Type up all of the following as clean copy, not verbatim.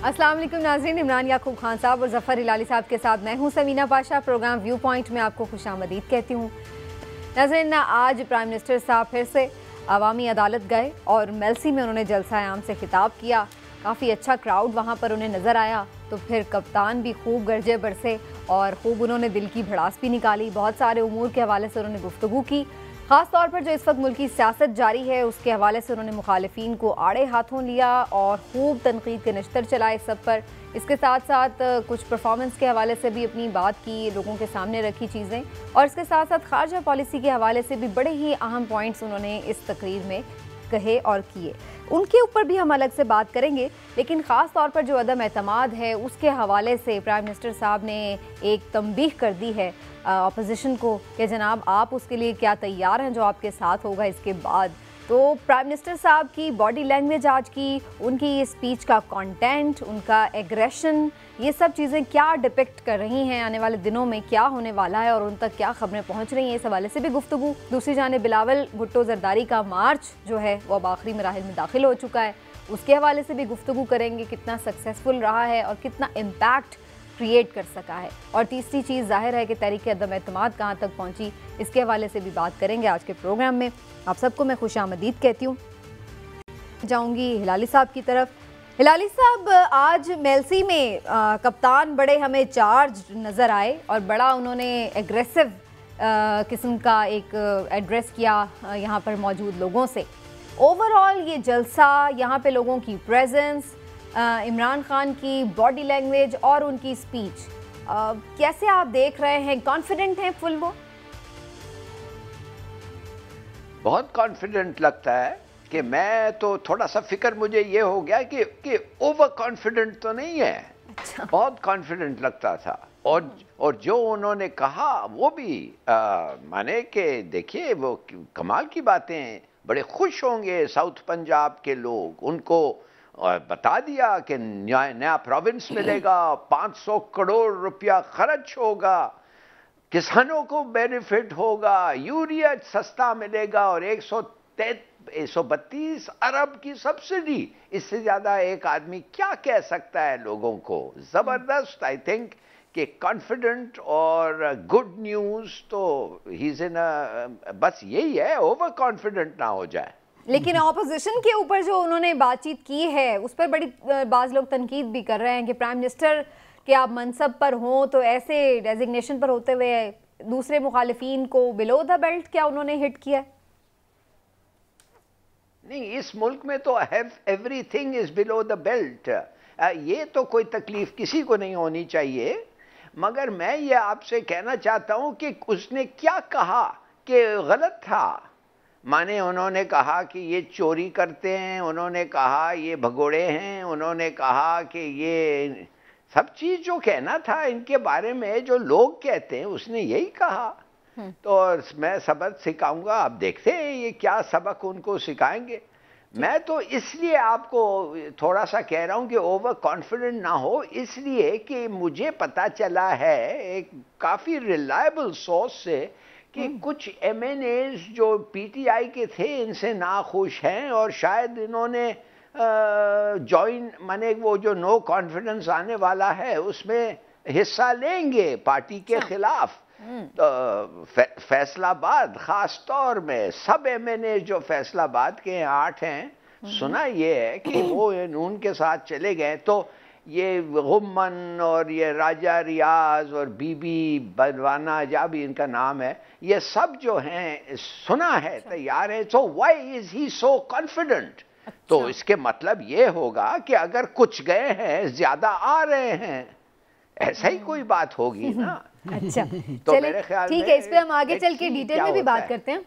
अस्सलाम वालेकुम नाज़रीन, इमरान याकूब खान साहब और ज़फ़र हिलाली साहब के साथ मैं हूं Samina Pasha. Programme viewpoint में आपको खुशामदीद कहती हूं। नाज़रीन, आज प्राइम मिनिस्टर साहब फिर से अवामी अदालत गए और मेलसी में उन्होंने जलसा आम से खिताब किया। काफ़ी अच्छा क्राउड वहाँ पर उन्हें नज़र आया। तो फिर कप्तान भी खूब गरजे बरसे और खूब उन्होंने दिल की भड़ास भी निकाली। बहुत सारे उमूर के हवाले से उन्होंने गुफ्तगू की। ख़ास तौर पर जो इस वक्त मुल्की सियासत जारी है उसके हवाले से उन्होंने मुखालिफिन को आड़े हाथों लिया और खूब तनकीद के नश्तर चलाए सब पर। इसके साथ साथ कुछ परफॉर्मेंस के हवाले से भी अपनी बात की, लोगों के सामने रखी चीज़ें, और इसके साथ साथ खारजा पॉलिसी के हवाले से भी बड़े ही अहम पॉइंट्स उन्होंने इस तकरीर में कहे और किए। उनके ऊपर भी हम अलग से बात करेंगे, लेकिन ख़ास तौर पर जो अदम एतमाद है उसके हवाले से प्राइम मिनिस्टर साहब ने एक तंबीह कर दी है अपोजिशन को कि जनाब आप उसके लिए क्या तैयार हैं जो आपके साथ होगा इसके बाद। तो प्राइम मिनिस्टर साहब की बॉडी लैंग्वेज आज की, उनकी ये स्पीच का कंटेंट, उनका एग्रेशन, ये सब चीज़ें क्या डिपिक्ट कर रही हैं, आने वाले दिनों में क्या होने वाला है और उन तक क्या खबरें पहुंच रही हैं, इस हवाले से भी गुफ्तगू। दूसरी जानिब बिलावल भुट्टो जरदारी का मार्च जो है वो अब आखिरी मराहिल में दाखिल हो चुका है, उसके हवाले से भी गुफ्तगू करेंगे, कितना सक्सेसफुल रहा है और कितना इम्पैक्ट क्रिएट कर सका है। और तीसरी चीज़ जाहिर है कि तहरीक अदम एतमाद कहाँ तक पहुँची, इसके हवाले से भी बात करेंगे आज के प्रोग्राम में। आप सबको मैं खुशामदीद कहती हूँ। जाऊँगी हिलाली साहब की तरफ। हिलाली साहब, आज मेलसी में कप्तान बड़े हमें चार्ज नज़र आए और बड़ा उन्होंने एग्रेसिव किस्म का एक एड्रेस किया यहाँ पर मौजूद लोगों से। ओवरऑल ये जलसा, यहाँ पे लोगों की प्रेजेंस, इमरान खान की बॉडी लैंग्वेज और उनकी स्पीच, कैसे आप देख रहे हैं? कॉन्फिडेंट हैं फुल? वो बहुत कॉन्फिडेंट लगता है कि मैं तो थोड़ा सा फिक्र मुझे ये हो गया कि ओवर कॉन्फिडेंट तो नहीं है। अच्छा। बहुत कॉन्फिडेंट लगता था और जो उन्होंने कहा वो भी माने कि देखिए वो कमाल की बातें, बड़े खुश होंगे साउथ पंजाब के लोग, उनको बता दिया कि नया प्रोविंस मिलेगा, 500 करोड़ रुपया खर्च होगा, किसानों को बेनिफिट होगा, यूरिया सस्ता मिलेगा और 132 अरब की सब्सिडी। इससे ज्यादा एक आदमी क्या कह सकता है लोगों को? जबरदस्त। आई थिंक कि कॉन्फिडेंट और गुड न्यूज तो ही इज इन, बस यही है, ओवर कॉन्फिडेंट ना हो जाए। लेकिन ऑपोजिशन के ऊपर जो उन्होंने बातचीत की है उस पर बड़ी बाज़ लोग तनकीद भी कर रहे हैं कि प्राइम मिनिस्टर के आप मनसब पर हों तो ऐसे डेजिग्नेशन पर होते हुए दूसरे मुखालिफिन को बिलो द बेल्ट क्या उन्होंने हिट किया? नहीं, इस मुल्क में तो everything is below the belt. ये तो कोई तकलीफ किसी को नहीं होनी चाहिए। मगर मैं ये आपसे कहना चाहता हूं कि उसने क्या कहा कि गलत था। माने उन्होंने कहा कि ये चोरी करते हैं, उन्होंने कहा ये भगोड़े हैं, उन्होंने कहा कि ये सब चीज जो कहना था इनके बारे में जो लोग कहते हैं उसने यही कहा। तो मैं सबक सिखाऊंगा, आप देखते हैं ये क्या सबक उनको सिखाएंगे। मैं तो इसलिए आपको थोड़ा सा कह रहा हूं कि ओवर कॉन्फिडेंट ना हो, इसलिए कि मुझे पता चला है एक काफी रिलायबल सोर्स से कि कुछ MNAs जो PTI के थे इनसे नाखुश हैं और शायद इन्होंने ज्वाइन, माने वो जो नो कॉन्फिडेंस आने वाला है उसमें हिस्सा लेंगे पार्टी के खिलाफ। तो फैसलाबाद खास तौर में सब MNAs जो फैसलाबाद के 8 हैं, सुना ये है कि वो नून के साथ चले गए। तो ये गुम्मन और ये राजा रियाज और बीबी बलवाना, जा भी इनका नाम है, ये सब जो हैं सुना है तैयार है। So why is he so confident? तो इसके मतलब ये होगा कि अगर कुछ गए हैं ज्यादा आ रहे हैं, ऐसा ही कोई बात होगी ना। अच्छा, तो मेरे ख्याल ठीक है, इस पे हम आगे चल के डिटेल में भी बात करते हैं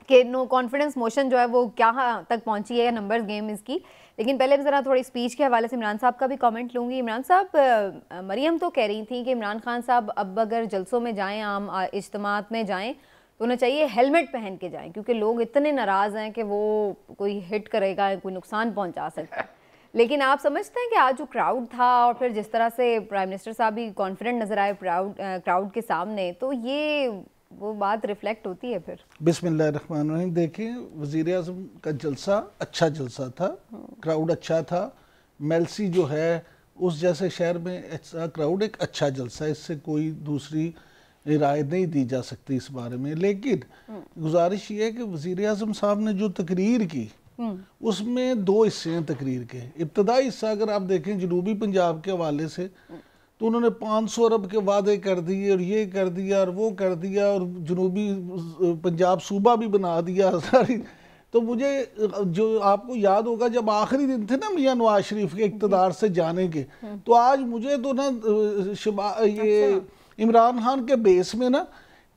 कि नो कॉन्फिडेंस मोशन जो है वो क्या तक पहुंची है, नंबर्स गेम इसकी। लेकिन पहले ज़रा थोड़ी स्पीच के हवाले से इमरान साहब का भी कमेंट लूँगी। इमरान साहब, मरियम तो कह रही थी कि इमरान खान साहब अब अगर जलसों में जाएँ, आम इज्तिमात में जाएँ, तो उन्हें चाहिए हेलमेट पहन के जाएँ, क्योंकि लोग इतने नाराज़ हैं कि वो कोई हिट करेगा, कोई नुकसान पहुँचा सकता है। लेकिन आप समझते हैं कि आज जो क्राउड था और फिर जिस तरह से प्राइम मिनिस्टर साहब भी कॉन्फिडेंट नज़र आए क्राउड के सामने, तो ये वो बात रिफ्लेक्ट होती है फिर? बिस्मिल्लाहिर्रहमानिर्रहीम। देखिए, वज़ीर आज़म का जलसा अच्छा जलसा था, क्राउड अच्छा था। मेलसी जो है उस जैसे शहर में ऐसा क्राउड एक अच्छा जलसा है, इससे कोई दूसरी राय नहीं दी जा सकती इस बारे में। लेकिन गुजारिश ये है कि वज़ीर आज़म साहब ने जो तकरीर की उसमें दो हिस्से हैं तकरीर के। इब्तदाई हिस्सा अगर आप देखें जनूबी पंजाब के हवाले से, तो उन्होंने 500 अरब के वादे कर दिए और ये कर दिया और वो कर दिया और जनूबी पंजाब सूबा भी बना दिया सारी। तो मुझे जो आपको याद होगा जब आखिरी दिन थे ना मियां नवाज शरीफ के इक़्तिदार से जाने के, तो आज मुझे तो ना ये इमरान खान के बेस में ना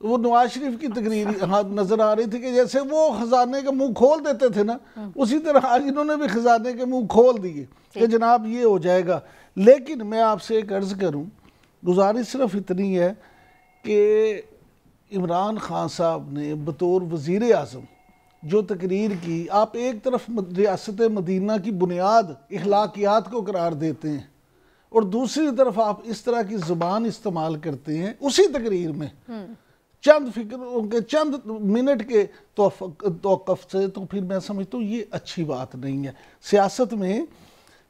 वो नवाज शरीफ की तकरीर नजर आ रही थी कि जैसे वो खजाने का मुंह खोल देते थे ना, उसी तरह आज इन्होंने भी खजाने के मुंह खोल दिए कि जनाब ये हो जाएगा। लेकिन मैं आपसे एक अर्ज करूं, गुजारिश सिर्फ इतनी है कि इमरान खान साहब ने बतौर वजीर आज़म जो तकरीर की, आप एक तरफ रियासत मदीना की बुनियाद इखलाकियात को करार देते हैं और दूसरी तरफ आप इस तरह की ज़ुबान इस्तेमाल करते हैं उसी तकरीर में चंद फिक्रों के चंद मिनट के तौक़ुफ़ से, तो फिर मैं समझता हूँ ये अच्छी बात नहीं है। सियासत में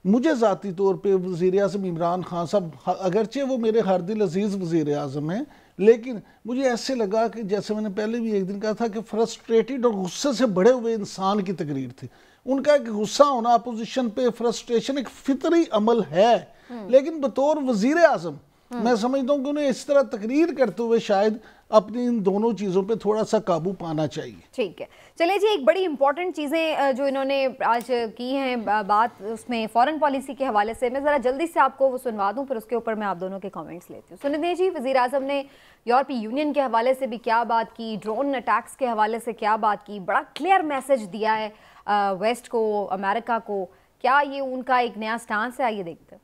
मुझे ज़ाती तौर पे वज़ीर आज़म इमरान खान साहब, अगरचे वो मेरे हर दिल अजीज़ वज़ीर आज़म हैं, लेकिन मुझे ऐसे लगा कि जैसे मैंने पहले भी एक दिन कहा था कि फ्रस्ट्रेटेड और गुस्से से बढ़े हुए इंसान की तकरीर थी। उनका एक गुस्सा होना, अपोजिशन पे फ्रस्ट्रेशन एक फितरी अमल है, लेकिन बतौर वज़ीर आज़म मैं समझता हूँ कि उन्हें इस तरह तकरीर करते हुए शायद अपनी इन दोनों चीज़ों पे थोड़ा सा काबू पाना चाहिए। ठीक है, चलिए जी, एक बड़ी इंपॉर्टेंट चीज़ें जो इन्होंने आज की हैं बात, उसमें फॉरेन पॉलिसी के हवाले से मैं ज़रा जल्दी से आपको वो सुनवा दूं, फिर उसके ऊपर मैं आप दोनों के कमेंट्स लेती हूँ। सुनिए जी, वज़ीर आज़म ने यूरोपीय यूनियन के हवाले से भी क्या बात की, ड्रोन अटैक्स के हवाले से क्या बात की, बड़ा क्लियर मैसेज दिया है वेस्ट को, अमेरिका को। क्या ये उनका एक नया स्टांस है? आइए देखते हैं।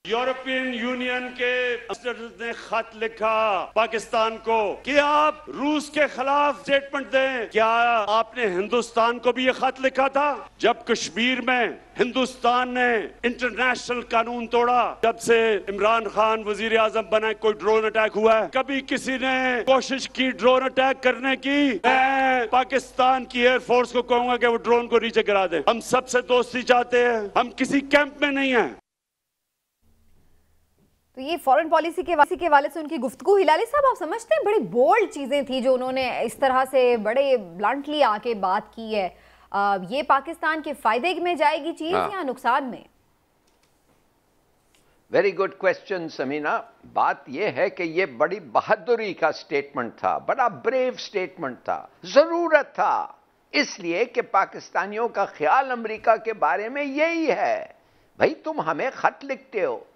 यूरोपियन यूनियन के प्रेसिडेंट ने खत लिखा पाकिस्तान को कि आप रूस के खिलाफ स्टेटमेंट दें। क्या आपने हिंदुस्तान को भी ये खत लिखा था? जब कश्मीर में हिंदुस्तान ने इंटरनेशनल कानून तोड़ा, जब से इमरान खान वजीर आजम बना, कोई ड्रोन अटैक हुआ है? कभी किसी ने कोशिश की ड्रोन अटैक करने की? मैं पाकिस्तान की एयरफोर्स को कहूंगा कि वो ड्रोन को नीचे गिरा दे। हम सबसे दोस्ती चाहते हैं, हम किसी कैंप में नहीं है। तो ये फॉरेन पॉलिसी के हवाले से उनकी गुफ्तगू, हिलाली साहब आप समझते हैं बड़ी बोल्ड चीज़ें थी जो उन्होंने इस तरह से बड़े ब्लंटली आके बात की है। ये पाकिस्तान के फायदे में जाएगी चीज़ या नुकसान में? Very good question Samina. बात यह है कि ये बड़ी बहादुरी का स्टेटमेंट था, बड़ा ब्रेव स्टेटमेंट था, जरूरत था, इसलिए कि पाकिस्तानियों का ख्याल अमेरिका के बारे में यही है, भाई तुम हमें खत लिखते हो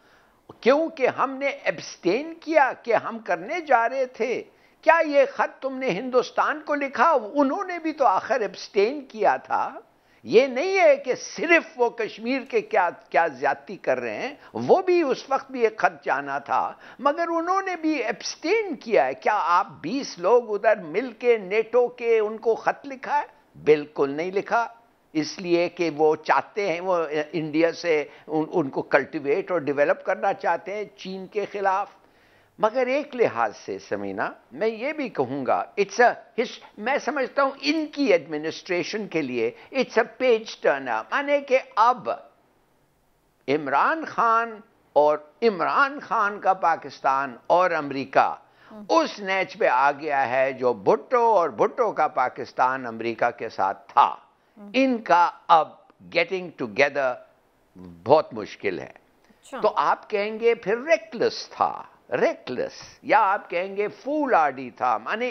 क्योंकि हमने एब्सटेन किया कि हम करने जा रहे थे। क्या ये खत तुमने हिंदुस्तान को लिखा? उन्होंने भी तो आखिर एब्सटेन किया था। ये नहीं है कि सिर्फ वो कश्मीर के क्या ज्यादती कर रहे हैं, वो भी उस वक्त भी एक खत जाना था, मगर उन्होंने भी एब्सटेन किया है। क्या आप 20 लोग उधर मिलके नेटो के उनको खत लिखा है? बिल्कुल नहीं लिखा, इसलिए कि वो चाहते हैं, वो इंडिया से उनको कल्टीवेट और डेवलप करना चाहते हैं चीन के खिलाफ। मगर एक लिहाज से समीना मैं ये भी कहूँगा, मैं समझता हूँ इनकी एडमिनिस्ट्रेशन के लिए इट्स अ पेज टर्नर, माने कि अब इमरान खान का पाकिस्तान और अमेरिका उस नेच पे आ गया है जो भुट्टो और भुट्टो का पाकिस्तान अमेरिका के साथ था। इनका अब गेटिंग टुगेदर बहुत मुश्किल है। तो आप कहेंगे फिर रेकलेस था, रेकलेस, या आप कहेंगे फूलआर्डी था। माने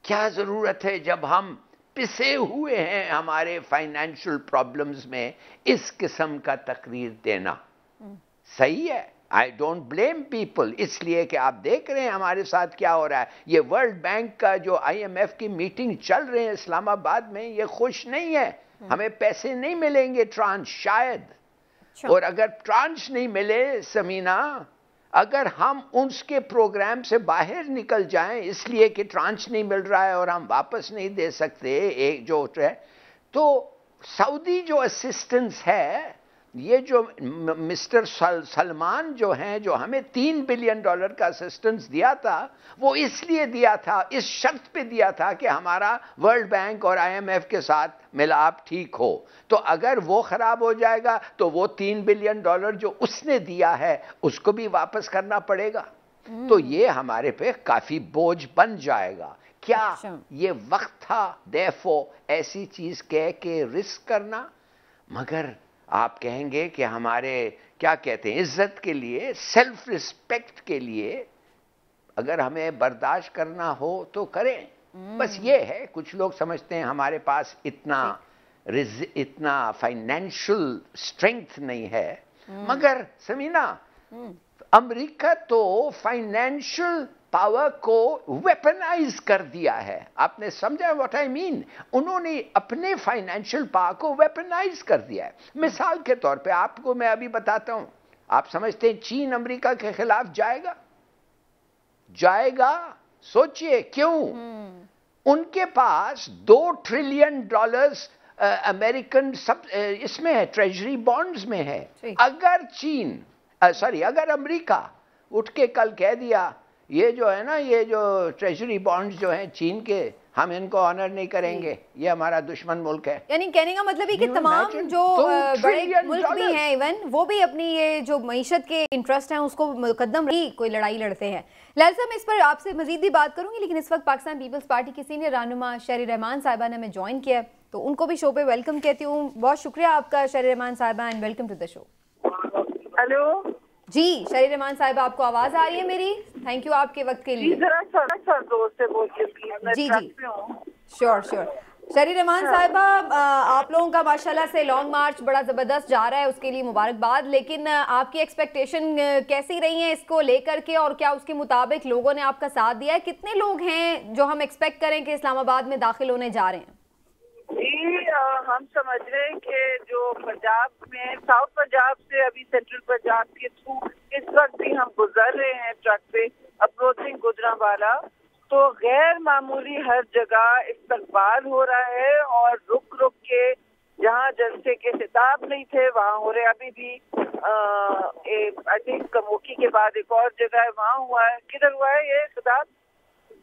क्या जरूरत है जब हम पिसे हुए हैं हमारे फाइनेंशियल प्रॉब्लम्स में इस किस्म का तकरीर देना? सही है, आई डोंट ब्लेम पीपल, इसलिए कि आप देख रहे हैं हमारे साथ क्या हो रहा है। ये वर्ल्ड बैंक का जो IMF की मीटिंग चल रही है इस्लामाबाद में, ये खुश नहीं है। हमें पैसे नहीं मिलेंगे ट्रांस शायद, और अगर ट्रांस नहीं मिले समीना, अगर हम उसके प्रोग्राम से बाहर निकल जाएं इसलिए कि ट्रांस नहीं मिल रहा है और हम वापस नहीं दे सकते एक जो है, तो सऊदी जो असिस्टेंस है ये जो मिस्टर सलमान जो हैं, जो हमें $3 बिलियन का असिस्टेंस दिया था, वो इसलिए दिया था, इस शर्त पे दिया था कि हमारा वर्ल्ड बैंक और IMF के साथ मिलाप ठीक हो। तो अगर वो खराब हो जाएगा तो वो $3 बिलियन जो उसने दिया है उसको भी वापस करना पड़ेगा। तो ये हमारे पे काफी बोझ बन जाएगा। क्या ये वक्त था देयरफॉर ऐसी चीज कह के रिस्क करना? मगर आप कहेंगे कि हमारे क्या कहते हैं, इज्जत के लिए, सेल्फ रिस्पेक्ट के लिए अगर हमें बर्दाश्त करना हो तो करें। बस ये है, कुछ लोग समझते हैं हमारे पास इतना फाइनेंशियल स्ट्रेंथ नहीं है। मगर समीना, अमेरिका तो फाइनेंशियल पावर को वेपनाइज कर दिया है। आपने समझा व्हाट आई मीन? उन्होंने अपने फाइनेंशियल पावर को वेपनाइज कर दिया है। मिसाल के तौर पे आपको मैं अभी बताता हूं, आप समझते हैं चीन अमेरिका के खिलाफ जाएगा? सोचिए क्यों। उनके पास $2 ट्रिलियन अमेरिकन सब इसमें है, ट्रेजरी बॉन्ड्स में है। अगर अमेरिका उठ के कल कह दिया ये जो है ना, ये जो ट्रेजरी बॉन्ड्स जो हैं चीन के, हम इनको ऑनर नहीं करेंगे, ये हमारा दुश्मन मुल्क है। यानी कहने का मतलब है कि तमाम जो बड़े मुल्क भी हैं, इवन वो भी अपनी ये जो मईशत के इंटरेस्ट हैं उसको मुकद्दम रखी कोई लड़ाई लड़ते हैं। लैल साहब, मैं इस पर आपसे मजीद भी बात करूंगी, लेकिन इस वक्त पाकिस्तान पीपल्स पार्टी की सीनियर रहनुमा शहरी रहमान साहिबा ने हमें ज्वाइन किया, तो उनको भी शो पे वेलकम कहती हूँ। बहुत शुक्रिया आपका शहरी रहमान साहिबा, and welcome to the show. Hello ji Shahri Rahman साहिबा, आपको आवाज आ रही है मेरी? थैंक यू आपके वक्त के लिए। जरा जोर से बोलिए प्लीज। Ji sure. शहरी रहमान साहिबा, आप लोगों का माशाल्लाह से लॉन्ग मार्च बड़ा ज़बरदस्त जा रहा है, उसके लिए मुबारकबाद। लेकिन आपकी एक्सपेक्टेशन कैसी रही है इसको लेकर के, और क्या उसके मुताबिक लोगों ने आपका साथ दिया है? कितने लोग हैं जो हम एक्सपेक्ट करें कि इस्लामाबाद में दाखिल होने जा रहे हैं? जी, हम समझ रहे हैं कि जो पंजाब में, साउथ पंजाब से अभी सेंट्रल पंजाब के थ्रू इस वक्त भी हम गुजर रहे हैं ट्रक पे अप्रोचिंग गुजरांवाला, तो गैर मामूली हर जगह इस्तकबाल हो रहा है। और रुक रुक के जहाँ जलसे के खिताब नहीं थे वहाँ हो रहे। अभी भी आई थिंक कमोकी के बाद एक और जगह है, वहाँ हुआ है। किधर हुआ है ये खिताब?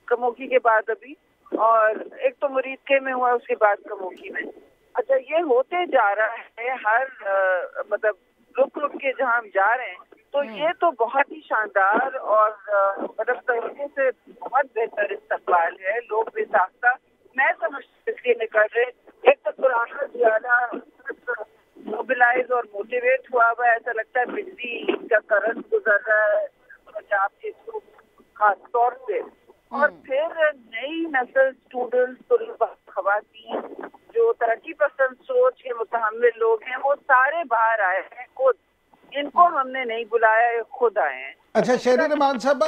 कमोकी के बाद अभी, और एक तो मुरीदके में हुआ, उसके बाद कमोकी में। अच्छा, ये होते जा रहा है हर मतलब रुक रुक के जहाँ हम जा रहे हैं, तो ये तो बहुत ही शानदार और मतलब तरीके से बहुत बेहतर इस्तकबाल है। लोग बेसाख्ता मैं समझती इसलिए निकल रहे, एक तो पुराना ज्यादा मोबिलाइज और मोटिवेट हुआ हुआ, ऐसा लगता है बिजली का करंट गुजर रहा है पंजाब के थ्रू खास तौर से। और फिर नई नस्ल स्टूडेंट्स, खवातीन जो तरक्की पसंद सोच के मुतहम्मिल लोग हैं, वो सारे बाहर आए हैं खुद। इनको हमने नहीं बुलाया, ये खुद आए हैं। अच्छा शहरी रहमान साहब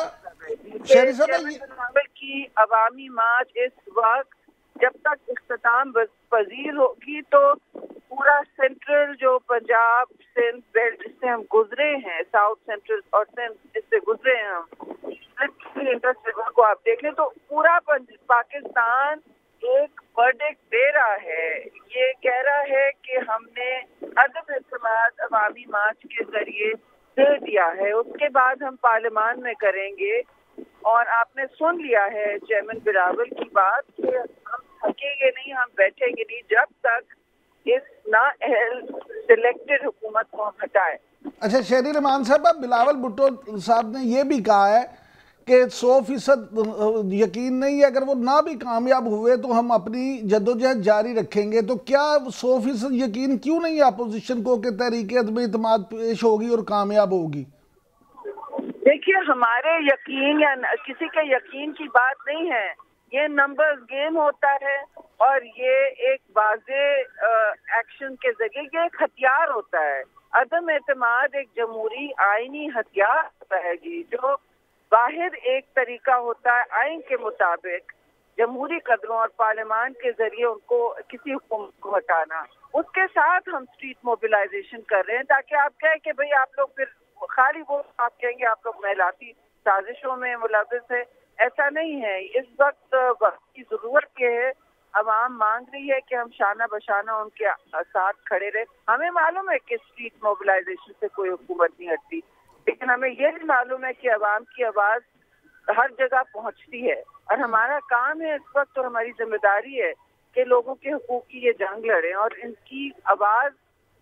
की अवामी मार्च इस वक्त जब तक इख्तिताम पजीर होगी तो पूरा सेंट्रल जो पंजाब सिंध बेल्ट जिससे हम गुजरे हैं, साउथ सेंट्रल और सिंध जिससे गुजरे हैं हम, इंटरेस्ट रिवर को आप देख लें तो पूरा पाकिस्तान एक वर्डिक्ट दे रहा है। ये कह रहा है कि हमने अदम इत्तेमाद अवामी मार्च के जरिए दे दिया है, उसके बाद हम पार्लियामान में करेंगे। और आपने सुन लिया है चेयरमैन बिलावल की बात कि हम थकेंगे नहीं, हम बैठेंगे नहीं जब तक इस नाअहल सिलेक्टेड हुकूमत को हम हटाए। अच्छा शहरी रहमान साहब, बिलावल भुट्टो साहब ने ये भी कहा है कि 100% यकीन नहीं है, अगर वो ना भी कामयाब हुए तो हम अपनी जद्दोजहद जारी रखेंगे। तो क्या 100% यकीन क्यों नहीं है अपोजिशन को कि तहरीक अदम इत्तेमाद पेश होगी और कामयाब होगी? देखिए, हमारे यकीन या किसी के यकीन की बात नहीं है, ये नंबर्स गेम होता है और ये एक वाज़े एक्शन के जरिए ये एक हथियार होता है। अदम एतमाद एक जमहूरी आईनी हथियार होता है जी, जो वाहिद एक तरीका होता है आइन के मुताबिक जमहूरी कदरों और पार्लियामान के जरिए उनको किसी हुकूमत को हटाना। उसके साथ हम स्ट्रीट मोबिलाइजेशन कर रहे हैं ताकि आप कहें कि भाई आप लोग फिर खाली वो आप कहेंगे आप लोग महलाती साजिशों में मुलविस है। ऐसा नहीं है। इस वक्त की जरूरत ये है अवाम मांग रही है कि हम शाना बशाना उनके साथ खड़े रहे। हमें मालूम है कि स्ट्रीट मोबिलाइजेशन से कोई हुकूमत नहीं हटती, लेकिन हमें ये भी मालूम है कि अवाम की आवाज हर जगह पहुंचती है और हमारा काम है इस वक्त और हमारी जिम्मेदारी है कि लोगों के हुकूक की ये जंग लड़े और इनकी आवाज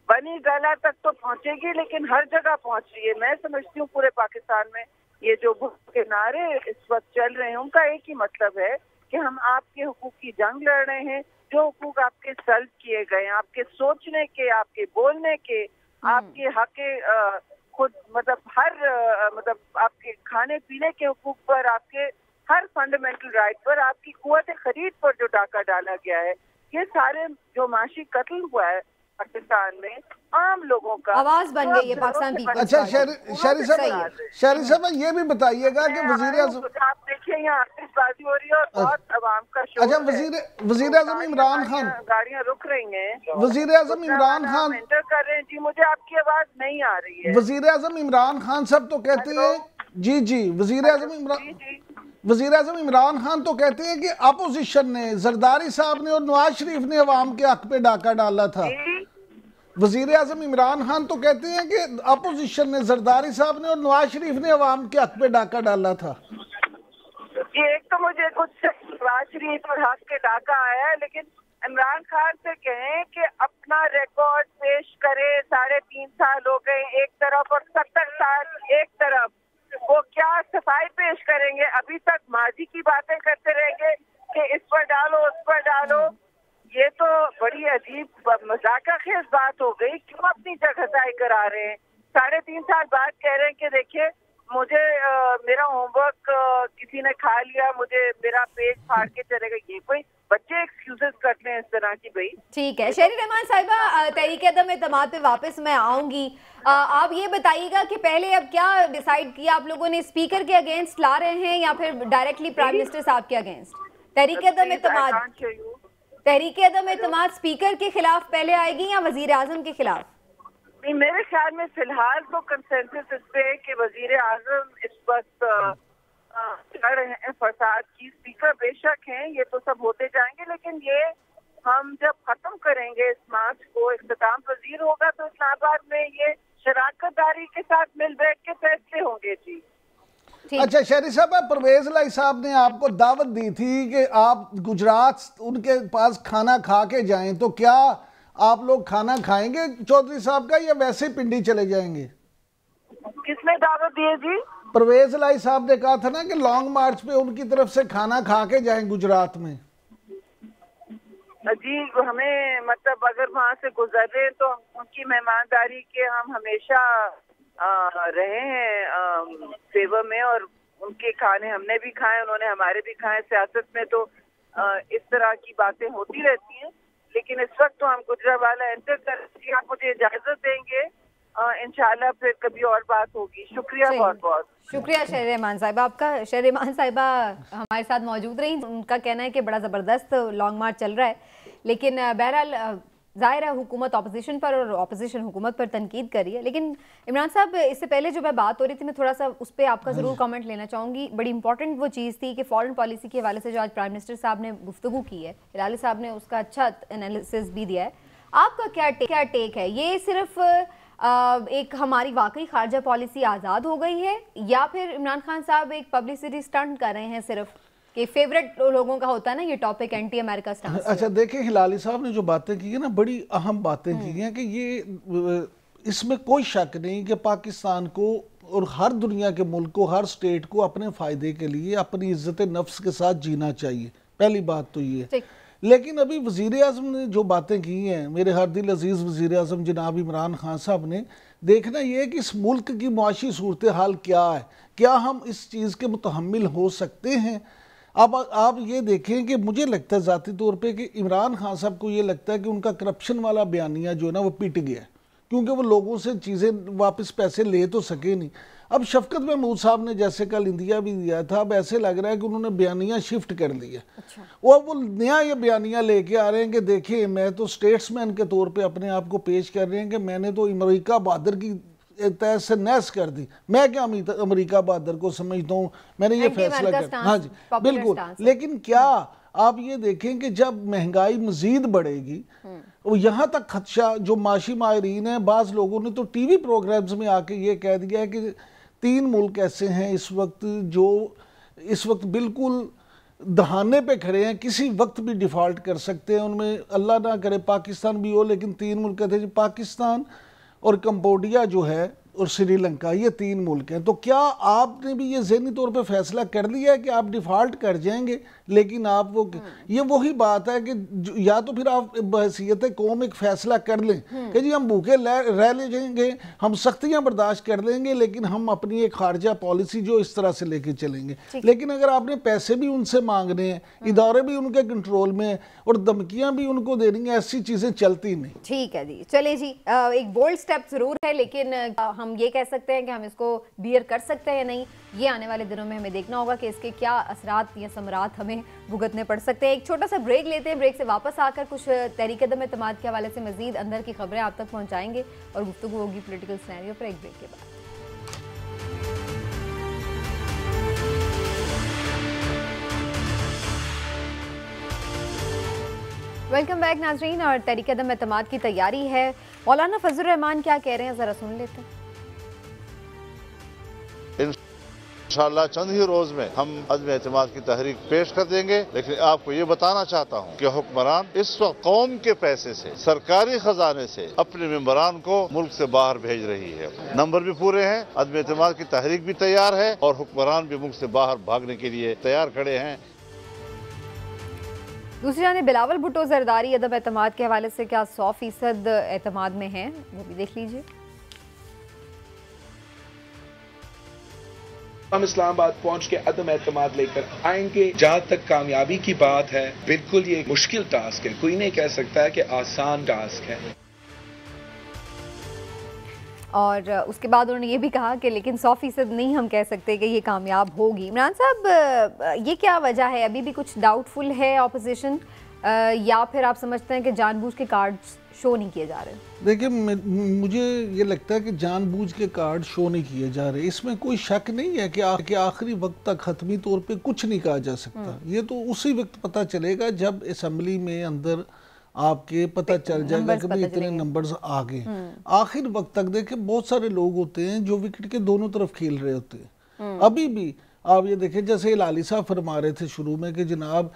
बनी गला तक तो पहुंचेगी, लेकिन हर जगह पहुंच रही है। मैं समझती हूँ पूरे पाकिस्तान में ये जो भूख के नारे इस वक्त चल रहे हैं उनका एक ही मतलब है कि हम आपके हुकूक की जंग लड़ रहे हैं। जो हुकूक आपके सल्ब किए गए, आपके सोचने के, आपके बोलने के, आपके हक खुद मतलब मतलब आपके खाने पीने के हुकूक पर, आपके हर फंडामेंटल राइट पर, आपकी कुव्वत खरीद पर जो डाका डाला गया है, ये सारे जो माशी कत्ल हुआ है पाकिस्तान में आम लोगों का आवाज बन गई है पाकिस्तान पीपल्स अच्छा पार्टी। शहरी साहब ये भी बताइएगा कि वज़ीर-ए-आज़म, आप देखिए यहाँ आतिशबाजी हो रही है और बहुत आवाम का शोर अच्छा है। वज़ीर-ए-आज़म इमरान खान, गाड़ियाँ रुक रही हैं, वज़ीर-ए-आज़म इमरान खान एंटर कर रहे हैं। जी मुझे आपकी आवाज नहीं आ रही है। वज़ीर-ए-आज़म इमरान खान साहब तो कहते हैं, जी वज़ीर-ए-आज़म इमरान खान तो कहते हैं कि अपोजिशन ने, जरदारी साहब ने और नवाज शरीफ ने अवाम के हक पे डाका डाला था। वज़ीर-ए-आज़म इमरान खान तो कहते हैं कि अपोजिशन ने, जरदारी साहब ने और नवाज शरीफ ने अवाम के हक पे डाका डाला था। ये एक तो मुझे कुछ नवाज शरीफ और हक के डाका आया है, लेकिन इमरान खान से कहें कि अपना रिकॉर्ड पेश करे। 3.5 साल हो गए एक तरफ और 70 साल एक तरफ, वो क्या सफाई पेश करेंगे? अभी तक माजी की बातें करते रहेंगे कि इस पर डालो उस पर डालो। ये तो बड़ी अजीब मजाकखेज बात हो गई। क्यों अपनी जगहसाई करा रहे हैं? 3.5 साल बाद कह रहे हैं कि देखिए मुझे मेरा होमवर्क किसी ने खा लिया, मुझे मेरा पेट फाड़ के चलेगा। ये कोई बच्चे एक्सक्यूजेस करते हैं इस तरह की? भाई ठीक है शहरी रहमान साहिबा, तहरीक-ए-अदम-ए-इत्तेमाद पे वापस मैं आऊंगी। आप ये बताइएगा कि पहले अब क्या डिसाइड किया आप लोगों ने? स्पीकर के अगेंस्ट ला रहे हैं या फिर डायरेक्टली प्राइम मिनिस्टर साहब के अगेंस्ट? तहरीक-ए-अदम-ए-इत्तेमाद स्पीकर के खिलाफ पहले आएगी या वजीर आजम के खिलाफ? नहीं, मेरे ख्याल में फिलहाल तो कंसेंसस इस पे है कि वजीर आजम इस वक्त लड़ रहे हैं फसाद की। स्पीकर बेशक हैं, ये तो सब होते जाएंगे, लेकिन ये हम जब खत्म करेंगे इस मार्च को, इख्तिताम पजीर होगा तो इस्लामाबाद में ये शराकतदारी के साथ मिल बैठ के फैसले होंगे। जी अच्छा शहरी साहब, परवेज लाई साहब ने आपको दावत दी थी कि आप गुजरात उनके पास खाना खा के जाएं, तो क्या आप लोग खाना खाएंगे चौधरी साहब का या वैसे पिंडी चले जाएंगे? किसने दावत दी है जी? परवेज लाई साहब ने कहा था ना कि लॉन्ग मार्च पे उनकी तरफ से खाना खा के जाएं गुजरात में। जी हमें मतलब अगर वहाँ से गुजर रहे तो उनकी मेहमानदारी के हम हमेशा रहे हैं फेवर में, और उनके खाने हमने भी खाए, उन्होंने हमारे भी खाए। सियासत में तो इस तरह की बातें होती रहती हैं, लेकिन इस वक्त तो हम गुजरावाला एंटर कर, आप मुझे इजाजत देंगे, इंशाल्लाह फिर कभी और बात होगी। शुक्रिया, बहुत बहुत शुक्रिया शहरी रहमान साहिबा आपका। शहरी रहमान साहिबा हमारे साथ मौजूद रही। उनका कहना है कि बड़ा ज़बरदस्त लॉन्ग मार्च चल रहा है, लेकिन बहरहाल ज़ाहिर है हुकूमत ऑपोजिशन पर और ऑपोजिशन हुकूमत पर तनकीद कर रही है। लेकिन इमरान साहब, इससे पहले जो मैं बात हो रही थी, मैं थोड़ा सा उस पर आपका ज़रूर कमेंट लेना चाहूँगी। बड़ी इंपॉर्टेंट वो चीज़ थी कि फॉरेन पॉलिसी के हवाले से जो आज प्राइम मिनिस्टर साहब ने गुफ्तगू की है, हिलाली साहब ने उसका अच्छा एनालिसिस भी दिया है। आपका क्या टेक है? ये सिर्फ एक हमारी वाकई खारजा पॉलिसी आज़ाद हो गई है, या फिर इमरान खान साहब एक पब्लिसिटी स्टंट कर रहे हैं सिर्फ, कि फेवरेट लोगों का होता है ना ये टॉपिक, एंटी अमेरिका स्टांस? अच्छा देखिए, हिलाली साहब ने जो बातें की है ना, बड़ी अहम बातें की हैं कि ये इसमें कोई शक नहीं कि पाकिस्तान को और हर दुनिया के मुल्क को, हर स्टेट को अपने फ़ायदे के लिए अपनी इज्जत नफ्स के साथ जीना चाहिए। पहली बात तो ये है। लेकिन अभी वज़ीर आज़म ने जो बातें की हैं, मेरे हर दिल अजीज़ वज़ीर आज़म जनाब इमरान खान साहब ने, देखना ये है कि इस मुल्क की मुआशी सूरत हाल क्या है, क्या हम इस चीज़ के मुतहम्मिल हो सकते हैं। अब आप ये देखें कि मुझे लगता है ज़ाती तौर पे कि इमरान खान साहब को ये लगता है कि उनका करप्शन वाला बयानिया जो है ना वो पिट गया, क्योंकि वो लोगों से चीज़ें वापस पैसे ले तो सके नहीं। अब शफकत महमूद साहब ने जैसे कल इंदिया भी दिया था, अब ऐसे लग रहा है कि उन्होंने बयानिया शिफ्ट कर लिया। अच्छा। वो नया ये बयानिया लेके आ रहे हैं कि देखिए मैं तो स्टेट्समैन के तौर पे अपने आप को पेश कर रहे हैं कि मैंने तो अमेरिका बहादुर की तहस से नहस कर दी। मैं क्या अमेरिका बहादुर को समझता हूँ, मैंने ये फैसला किया। हाँ जी बिल्कुल। लेकिन क्या आप ये देखें कि जब महंगाई मजीद बढ़ेगी, वो यहाँ तक खदशा, जो माशी माहिरीन है, बाज़ लोगों ने तो टीवी प्रोग्राम्स में आके ये कह दिया है कि 3 मुल्क ऐसे हैं इस वक्त जो इस वक्त बिल्कुल दहाने पे खड़े हैं, किसी वक्त भी डिफ़ॉल्ट कर सकते हैं। उनमें अल्लाह ना करे पाकिस्तान भी हो, लेकिन 3 मुल्क कहते हैं, पाकिस्तान और कंबोडिया जो है और श्रीलंका, ये 3 मुल्क हैं। तो क्या आपने भी ये ज़हनी तौर पे फैसला कर लिया है कि आप डिफ़ॉल्ट कर जाएंगे, लेकिन आप वो ये वही बात है कि या तो फिर आप बहसीयत कौम एक फ़ैसला कर लें कि जी हम भूखे रह ले जाएंगे, हम सख्तियाँ बर्दाश्त कर लेंगे, लेकिन हम अपनी एक खारजा पॉलिसी जो इस तरह से लेके चलेंगे। लेकिन अगर आपने पैसे भी उनसे मांगने हैं, इदारे भी उनके कंट्रोल में हैं और धमकियाँ भी उनको देनी है, ऐसी चीज़ें चलती नहीं। ठीक है जी, चलिए जी, एक बोल्ड स्टेप ज़रूर है, लेकिन हम ये कह सकते हैं कि हम इसको बियर कर सकते हैं या नहीं, ये आने वाले दिनों में हमें देखना होगा कि इसके क्या असरात या समरात हमें भुगतने पड़ सकते हैं। एक छोटा सा ब्रेक लेते हैं, ब्रेक से वापस आकर कुछ तहरीक-ए-दम-ए-इत्तेमाद के हवाले से मजीद अंदर की खबरें आप तक पहुंचाएंगे और गुफ्तगू होगी पॉलिटिकल सिनेरियो पर एक ब्रेक के बाद। वेलकम बैक नाजरीन, और तहरीक-ए-दम-ए-इत्तेमाद की तैयारी है। मौलाना फजलुर रहमान क्या कह रहे हैं, जरा सुन लेते हैं। इंशाअल्लाह चंद ही रोज में हम अदम एतमाद की तहरीक पेश कर देंगे। लेकिन आपको ये बताना चाहता हूँ कि हुक्मरान इस वक्त कौम के पैसे से, सरकारी खजाने से अपने मेंबरान को मुल्क से बाहर भेज रही है। नंबर भी पूरे हैं, अदम एतमाद की तहरीक भी तैयार है और हुक्मरान भी मुल्क से बाहर भागने के लिए तैयार खड़े हैं। दूसरी जानिब बिलावल भुट्टो जरदारी अदम एतमाद के हवाले से क्या 100% एतमाद में हैं, वो भी देख लीजिए। हम इस्लामाबाद पहुंच के अदम एतमाद लेकर आएंगे। जहां तक कामयाबी की बात है, बिल्कुल ये मुश्किल टास्क है, कोई नहीं कह सकता है कि आसान टास्क है। और उसके बाद उन्होंने ये भी कहा कि लेकिन 100% नहीं हम कह सकते कि ये कामयाब होगी। इमरान साहब, ये क्या वजह है, अभी भी कुछ डाउटफुल है ऑपोजिशन, या फिर आप समझते हैं कि जानबूझ के कार्ड शो नहीं किए जा रहे? देखिए, मुझे ये लगता है कि जानबूझ के कार्ड शो नहीं किए जा रहे। इसमें कोई शक नहीं है कि आखिरी वक्त तक हतमी तौर पे कुछ नहीं कहा जा सकता। ये तो उसी वक्त पता चलेगा जब असम्बली में अंदर आपके पता चल जाएगा कि भाई इतने नंबर्स आ गए। आखिर वक्त तक देखें, बहुत सारे लोग होते हैं जो विकेट के दोनों तरफ खेल रहे होते हैं। अभी भी आप ये देखें, जैसे लाली साहब फरमा रहे थे शुरू में कि जनाब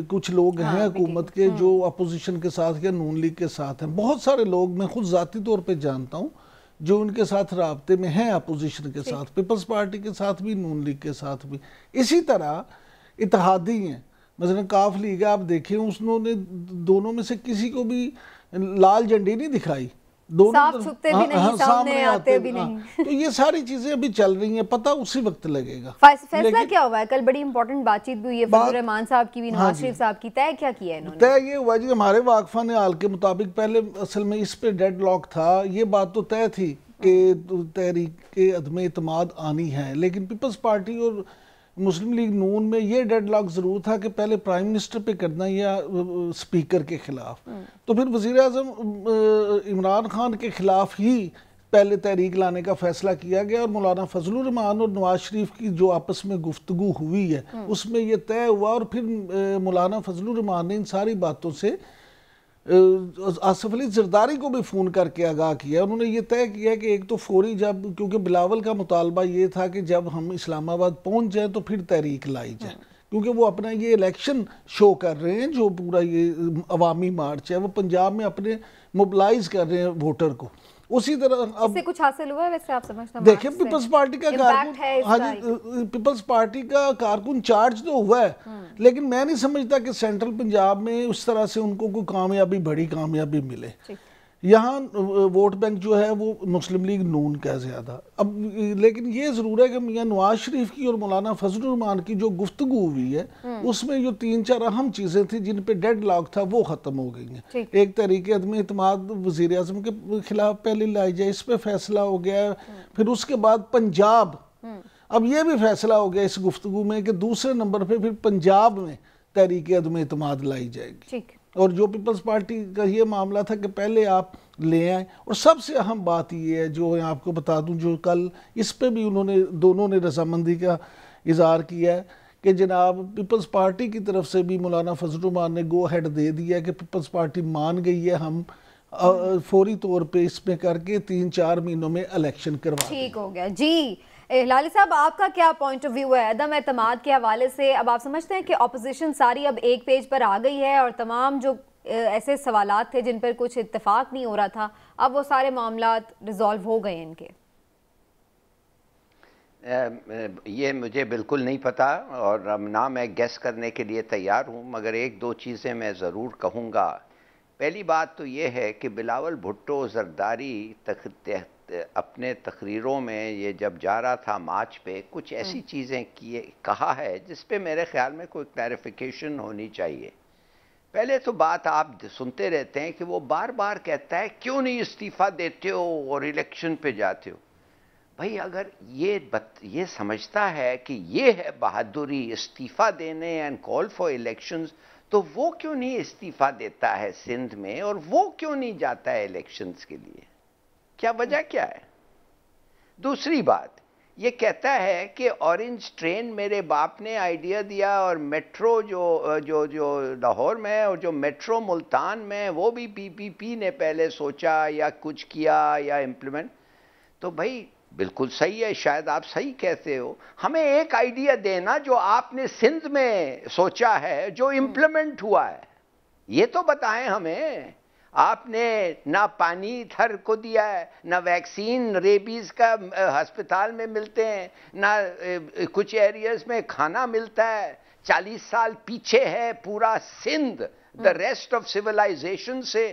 कुछ लोग हैं हुकूमत के जो अपोजिशन के साथ या नून लीग के साथ हैं। बहुत सारे लोग मैं खुद ज़ाती तौर पे जानता हूँ जो उनके साथ राब्ते में हैं, अपोजिशन के साथ, पीपल्स पार्टी के साथ भी, नून लीग के साथ भी। इसी तरह इत्तेहादी हैं, मसलन काफ लीग है, आप देखें उसने दोनों में से किसी को भी लाल झंडी नहीं दिखाई, दोनों छुपते भी नहीं, सामने आते भी नहीं। तो ये सारी चीजें अभी चल रही हैं, पता उसी वक्त लगेगा। फैसला क्या हुआ है? कल बड़ी इंपॉर्टेंट बातचीत भी हुई है फजलुर रहमान साहब की भी, नवाज शरीफ साहब की। तय क्या किया है इन्होंने? तय ये हुआ जी, हमारे वाकफान हाल के मुताबिक, पहले असल में इस पे डेड लॉक था, ये बात तो तय थी कि तहरीक अदम एतमाद आनी है, लेकिन पीपल्स पार्टी और मुस्लिम लीग नून में ये डेडलॉक ज़रूर था कि पहले प्राइम मिनिस्टर पे करना या स्पीकर के खिलाफ। तो फिर वज़ीर आज़म इमरान खान के खिलाफ ही पहले तहरीक लाने का फैसला किया गया और मौलाना फजलुर रहमान और नवाज शरीफ की जो आपस में गुफ्तगू हुई है उसमें ये तय हुआ। और फिर मौलाना फजलुर रहमान ने इन सारी बातों से आसिफ अली जरदारी को भी फ़ोन करके आगाह किया। उन्होंने ये तय किया कि एक तो फौरी, जब क्योंकि बिलावल का मुतालबा ये था कि जब हम इस्लामाबाद पहुंच जाए तो फिर तहरीक लाई जाए, क्योंकि वो अपना ये इलेक्शन शो कर रहे हैं, जो पूरा ये अवामी मार्च है वो पंजाब में अपने मोबिलाइज कर रहे हैं वोटर को। उसी तरह अब इससे कुछ हासिल हुआ है वैसे, आप समझते हैं? देखिए, पीपल्स पार्टी का कारकुन, हाँ जी, पीपल्स पार्टी का कारकुन चार्ज तो हुआ है, लेकिन मैं नहीं समझता कि सेंट्रल पंजाब में उस तरह से उनको कोई कामयाबी, बड़ी कामयाबी मिले। यहाँ वोट बैंक जो है वो मुस्लिम लीग नून का ज़्यादा। अब लेकिन ये ज़रूर है कि मियां नवाज शरीफ की और मौलाना फजलुर रहमान की जो गुफ्तगू हुई है उसमें जो 3-4 अहम चीज़ें थी जिन पे डेड लॉक था वो ख़त्म हो गई हैं। एक तहरीक अदम एतमाद वज़ीर आज़म के खिलाफ पहले लाई जाए, इस पर फैसला हो गया। फिर उसके बाद पंजाब, अब ये भी फैसला हो गया इस गुफ्तगू में कि दूसरे नंबर पर फिर पंजाब में तहरीक अदम एतमाद लाई जाएगी। और जो पीपल्स पार्टी का ये मामला था कि पहले आप ले आए। और सबसे अहम बात ये है जो मैं आपको बता दूं, जो कल इस पे भी उन्होंने दोनों ने रजामंदी का इजहार किया है कि जनाब पीपल्स पार्टी की तरफ से भी मौलाना फजल रहमान ने गो हेड दे दिया कि पीपल्स पार्टी मान गई है, हम फौरी तौर पे इसमें करके 3-4 महीनों में इलेक्शन करवा ठीक हो गया जी। लाली साहब, आपका क्या पॉइंट ऑफ व्यू है अदम एतमाद के हवाले से? अब आप समझते हैं कि ऑपोजिशन सारी अब एक पेज पर आ गई है और तमाम जो ऐसे सवालात थे जिन पर कुछ इत्तेफाक नहीं हो रहा था, अब वो सारे मामलात रिजॉल्व हो गए इनके? ये मुझे बिल्कुल नहीं पता और ना मैं गेस करने के लिए तैयार हूँ, मगर एक दो चीज़ें मैं ज़रूर कहूँगा। पहली बात तो ये है कि बिलावल भुट्टो जरदारी अपने तकरीरों में ये जब जा रहा था मार्च पे कुछ ऐसी चीज़ें कहा है जिस पे मेरे ख्याल में कोई क्लैरिफिकेशन होनी चाहिए। पहले तो बात आप सुनते रहते हैं कि वो बार बार कहता है क्यों नहीं इस्तीफ़ा देते हो और इलेक्शन पे जाते हो। भाई अगर ये समझता है कि ये है बहादुरी इस्तीफ़ा देने एंड कॉल फॉर इलेक्शंस, तो वो क्यों नहीं इस्तीफ़ा देता है सिंध में और वो क्यों नहीं जाता है इलेक्शंस के लिए? क्या वजह क्या है? दूसरी बात, ये कहता है कि ऑरेंज ट्रेन मेरे बाप ने आइडिया दिया और मेट्रो जो लाहौर में और जो मेट्रो मुल्तान में वो भी पीपीपी ने पहले सोचा या कुछ किया या इम्प्लीमेंट। तो भाई बिल्कुल सही है, शायद आप सही कहते हो। हमें एक आइडिया देना जो आपने सिंध में सोचा है, जो इम्प्लीमेंट हुआ है, ये तो बताएं हमें। आपने ना पानी इधर को दिया है, ना वैक्सीन रेबीज का अस्पताल में मिलते हैं, ना कुछ एरियाज में खाना मिलता है। 40 साल पीछे है पूरा Sindh the rest of civilisation से।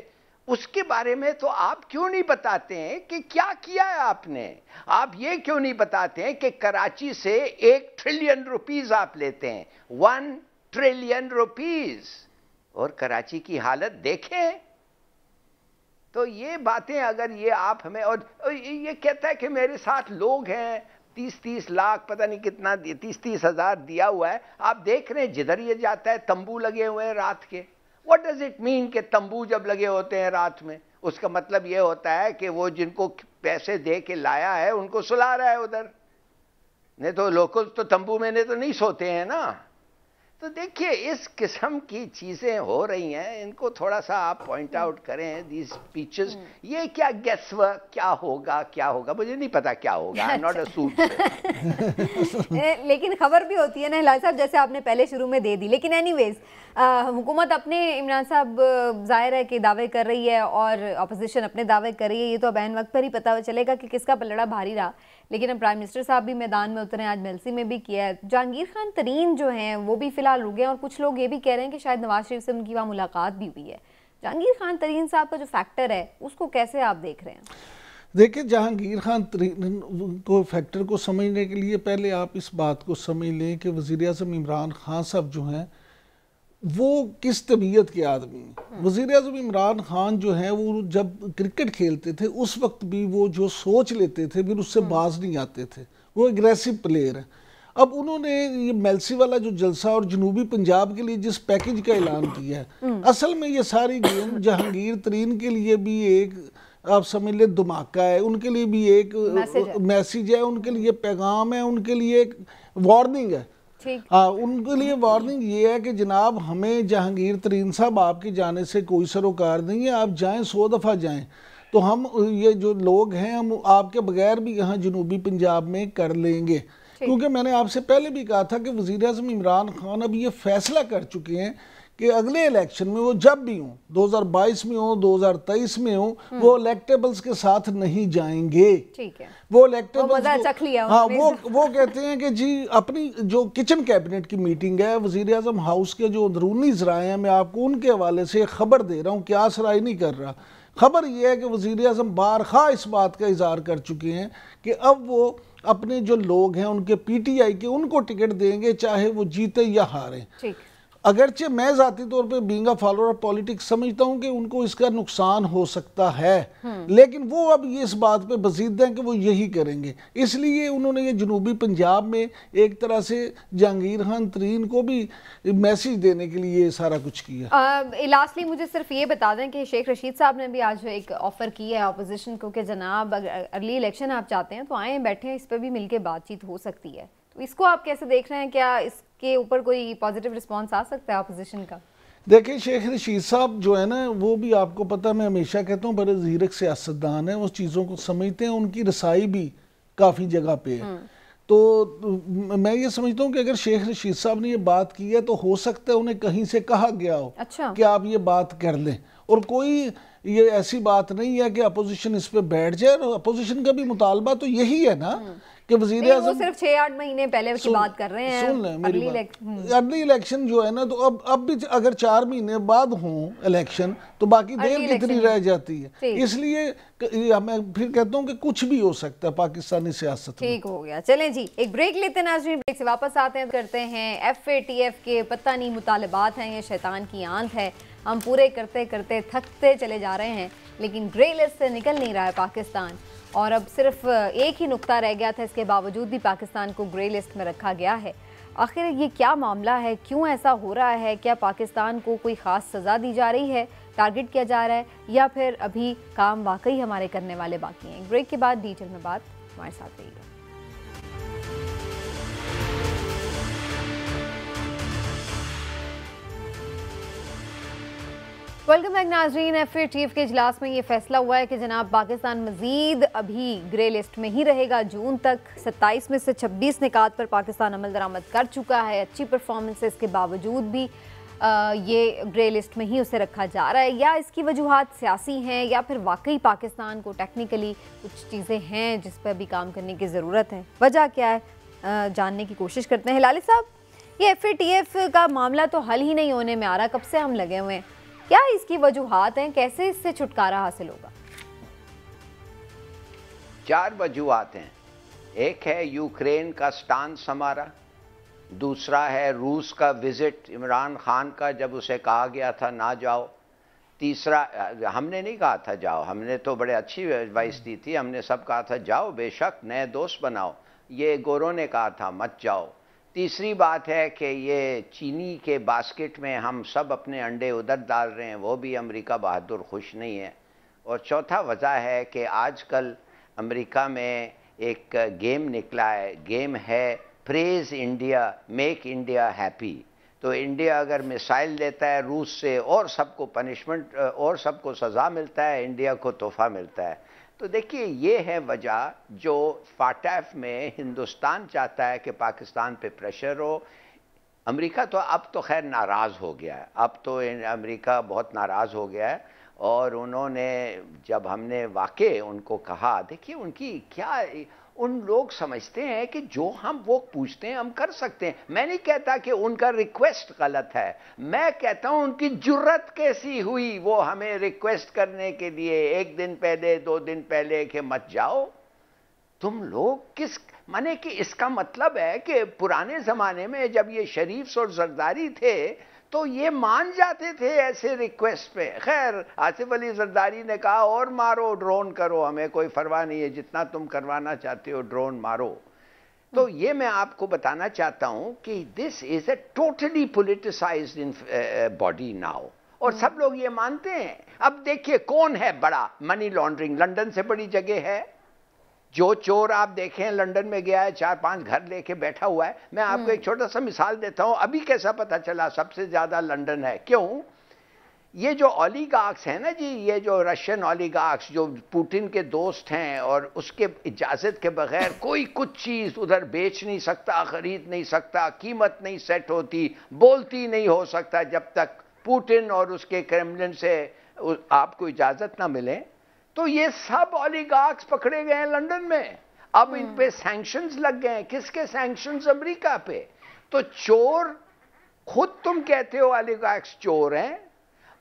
उसके बारे में तो आप क्यों नहीं बताते हैं कि क्या किया है आपने? आप ये क्यों नहीं बताते हैं कि कराची से 1 ट्रिलियन रुपीस आप लेते हैं, 1 ट्रिलियन रुपीस, और कराची की हालत देखें। तो ये बातें अगर ये आप हमें, और ये कहता है कि मेरे साथ लोग हैं 30-30 लाख, पता नहीं कितना 30-30 हज़ार दिया हुआ है। आप देख रहे हैं जिधर ये जाता है तंबू लगे हुए हैं रात के। व्हाट डज इट मीन कि तंबू जब लगे होते हैं रात में? उसका मतलब ये होता है कि वो जिनको पैसे दे के लाया है उनको सुला रहा है उधर, नहीं तो लोकल तो तंबू में नहीं तो नहीं सोते हैं ना। तो देखिए इस किस्म की चीजें हो रही हैं, इनको थोड़ा सा आप पॉइंट आउट करें दीज स्पीचेस। ये क्या गेस वर्क, क्या होगा मुझे नहीं पता क्या होगा। I am not a suit. लेकिन खबर भी होती है ना हिलाल साहब, जैसे आपने पहले शुरू में दे दी। लेकिन एनीवेज हुकूमत अपने, इमरान साहब जाहिर है कि दावे कर रही है और अपोजिशन अपने दावे कर रही है। ये तो अब ऐन वक्त पर ही पता चलेगा कि किसका पलड़ा भारी रहा। लेकिन अब प्राइम मिनिस्टर साहब भी मैदान में उतरे, आज मेलसी में भी किया है। जहांगीर खान तरीन जो हैं वो भी फिलहाल रुक गए और कुछ लोग ये भी कह रहे हैं कि शायद नवाज शरीफ से उनकी वहाँ मुलाकात भी हुई है। जहांगीर खान तरीन साहब का जो फैक्टर है उसको कैसे आप देख रहे हैं? देखिए, जहांगीर खान तरीन को फैक्टर को समझने के लिए पहले आप इस बात को समझ लें कि वज़ीर आज़म इमरान खान साहब जो हैं वो किस तबीयत के आदमी हैं। वज़ीर आज़म इमरान खान जो हैं वो जब क्रिकेट खेलते थे उस वक्त भी वो जो सोच लेते थे फिर उससे बाज नहीं आते थे। वो एग्रेसिव प्लेयर है। अब उन्होंने ये मेलसी वाला जो जलसा और जनूबी पंजाब के लिए जिस पैकेज का ऐलान किया है, असल में ये सारी गेम जहांगीर तरीन के लिए भी एक आप समझ लें धमाका है, उनके लिए भी एक मैसेज है, उनके लिए पैगाम है, उनके लिए एक वार्निंग है। हाँ, उनके लिए वार्निंग ये है कि जनाब हमें जहांगीर तरीन साहब आपके जाने से कोई सरोकार नहीं है, आप जाएं 100 दफ़ा जाएं, तो हम ये जो लोग हैं हम आपके बगैर भी यहाँ जनूबी पंजाब में कर लेंगे। क्योंकि मैंने आपसे पहले भी कहा था कि वज़ीर आज़म इमरान खान अब ये फैसला कर चुके हैं कि अगले इलेक्शन में वो जब भी हों, 2022 में हो, 2023 में हो, वो इलेक्टेबल्स के साथ नहीं जाएंगे। ठीक है, वो इलेक्टेबल्स हाँ, वो कहते हैं कि जी अपनी जो किचन कैबिनेट की मीटिंग है, वज़ीर आज़म हाउस के जो अंदरूनी ज़राए हैं, मैं आपको उनके हवाले से खबर दे रहा हूँ, क्या सराय नहीं कर रहा। खबर यह है कि वज़ीर आज़म बारखा इस बात का इज़हार कर चुके हैं कि अब वो अपने जो लोग हैं उनके पीटीआई के उनको टिकट देंगे चाहे वो जीते या हारे। अगरचे मैं ज़ाती तौर पे being a follower of politics समझता हूँ कि उनको इसका नुकसान हो सकता है, लेकिन वो अब ये इस बात पे बसीद हैं कि वो यही करेंगे। इसलिए उन्होंने ये जनूबी पंजाब में एक तरह से जहांगीर खान तरीन को भी मैसेज देने के लिए सारा कुछ किया। लास्टली मुझे सिर्फ ये बता दें कि शेख रशीद साहब ने भी आज एक ऑफ़र की है अपोजिशन को कि जनाब अर्ली इलेक्शन आप चाहते हैं तो आए बैठे हैं, इस पर भी मिलकर बातचीत हो सकती है। तो इसको आप कैसे देख रहे हैं, क्या इसके ऊपर कोई पॉजिटिव रिस्पॉन्स आ सकता है अपोजिशन का? देखिए शेख रशीद साहब जो है ना, वो भी आपको पता, मैं हमेशा कहता हूँ बड़े ज़ीरक सियासतदान है, वो चीज़ों को समझते हैं, उनकी रसाई भी काफ़ी जगह पे है। तो मैं ये समझता हूँ कि अगर शेख रशीद साहब ने ये बात की है तो हो सकता है उन्हें कहीं से कहा गया हो कि आप ये बात कर लें, और कोई ये ऐसी बात नहीं है कि अपोजिशन इस पे बैठ जाए। और अपोजिशन का भी मुतालबा तो यही है ना कि वज़ीर आज़म सिर्फ 6-8 महीने पहले की बात कर रहे हैं। सुन लें मेरी बात, अगली इलेक्शन जो है ना, तो अब भी अगर 4 महीने बाद हों इलेक्शन तो बाकी देर कितनी रह जाती है। इसलिए मैं फिर कहता हूँ कि कुछ भी हो सकता है पाकिस्तानी सियासत में। ठीक हो गया, चलें जी एक ब्रेक लेते हैं नाज़रीन, ब्रेक से वापस आते हैं, करते हैं FATF के पता नहीं मुतालबात हैं, ये शैतान की आंत है, हम पूरे करते करते थकते चले जा रहे हैं, लेकिन ग्रे लिस्ट से निकल नहीं रहा है पाकिस्तान। और अब सिर्फ एक ही नुक्ता रह गया था, इसके बावजूद भी पाकिस्तान को ग्रे लिस्ट में रखा गया है। आखिर ये क्या मामला है, क्यों ऐसा हो रहा है? क्या पाकिस्तान को कोई ख़ास सज़ा दी जा रही है, टारगेट किया जा रहा है, या फिर अभी काम वाकई हमारे करने वाले बाकी हैं? ब्रेक के बाद डिटेल में बात, हमारे साथ रहिएगा। वेलकम बैक नाज़रीन। FATF के इजलास में ये फैसला हुआ है कि जनाब पाकिस्तान मज़ीद अभी ग्रे लिस्ट में ही रहेगा जून तक। 27 में से 26 निकात पर पाकिस्तान अमल दरामद कर चुका है। अच्छी परफॉर्मेंसेस के बावजूद भी ये ग्रे लिस्ट में ही उसे रखा जा रहा है। या इसकी वजूहात सियासी हैं, या फिर वाकई पाकिस्तान को टेक्निकली कुछ चीज़ें हैं जिस पर भी काम करने की ज़रूरत है। वजह क्या है, जानने की कोशिश करते हैं। हिलाली साहब, ये FATF का मामला तो हल ही नहीं होने में आ रहा, कब से हम लगे हुए हैं, क्या इसकी वजूहात हैं, कैसे इससे छुटकारा हासिल होगा? 4 वजूहात हैं। एक है यूक्रेन का स्टांस हमारा, दूसरा है रूस का विजिट इमरान खान का, जब उसे कहा गया था ना जाओ। तीसरा, हमने नहीं कहा था जाओ, हमने तो बड़े अच्छी एडवाइस दी थी, हमने सब कहा था जाओ, बेशक नए दोस्त बनाओ। ये गोरों ने कहा था मत जाओ। तीसरी बात है कि ये चीनी के बास्केट में हम सब अपने अंडे उधर डाल रहे हैं, वो भी अमेरिका बहादुर खुश नहीं है। और चौथा वजह है कि आजकल अमेरिका में एक गेम निकला है, गेम है praise India, make India happy. तो इंडिया अगर मिसाइल लेता है रूस से और सबको पनिशमेंट और सबको सज़ा मिलता है, इंडिया को तोहफा मिलता है। तो देखिए ये है वजह जो FATF में हिंदुस्तान चाहता है कि पाकिस्तान पे प्रेशर हो। अमेरिका तो अब तो खैर नाराज़ हो गया है, अब तो अमेरिका बहुत नाराज़ हो गया है। और उन्होंने जब हमने वाकई उनको कहा, देखिए उनकी क्या, उन लोग समझते हैं कि जो हम वो पूछते हैं हम कर सकते हैं। मैं नहीं कहता कि उनका रिक्वेस्ट गलत है, मैं कहता हूं उनकी जुर्रत कैसी हुई वो हमें रिक्वेस्ट करने के लिए 1 दिन पहले 2 दिन पहले कि मत जाओ। तुम लोग किस माने कि इसका मतलब है कि पुराने ज़माने में जब ये शरीफ और जरदारी थे तो ये मान जाते थे ऐसे रिक्वेस्ट पे। खैर आसिफ अली जरदारी ने कहा और मारो, ड्रोन करो, हमें कोई परवाह नहीं है, जितना तुम करवाना चाहते हो ड्रोन मारो। तो ये मैं आपको बताना चाहता हूं कि this is a totally politicised in body now, और सब लोग ये मानते हैं। अब देखिए कौन है बड़ा मनी लॉन्ड्रिंग, लंदन से बड़ी जगह है। जो चोर आप देखें लंदन में गया है, 4-5 घर लेके बैठा हुआ है। मैं आपको एक छोटा सा मिसाल देता हूं, अभी कैसा पता चला सबसे ज्यादा लंदन है। क्यों? ये जो ओलिगार्क्स हैं ना जी, ये जो रशियन ओलिगार्क्स जो पुतिन के दोस्त हैं, और उसके इजाजत के बगैर कोई कुछ चीज उधर बेच नहीं सकता, खरीद नहीं सकता, कीमत नहीं सेट होती, बोलती नहीं हो सकता जब तक पुतिन और उसके क्रेमलिन से आपको इजाजत ना मिले। तो ये सब ओलिगार्क्स पकड़े गए हैं लंदन में। अब इन पे सैंक्शंस लग गए हैं। किसके सैंक्शंस? अमेरिका पे। तो चोर खुद तुम कहते हो ओलिगार्क्स चोर हैं,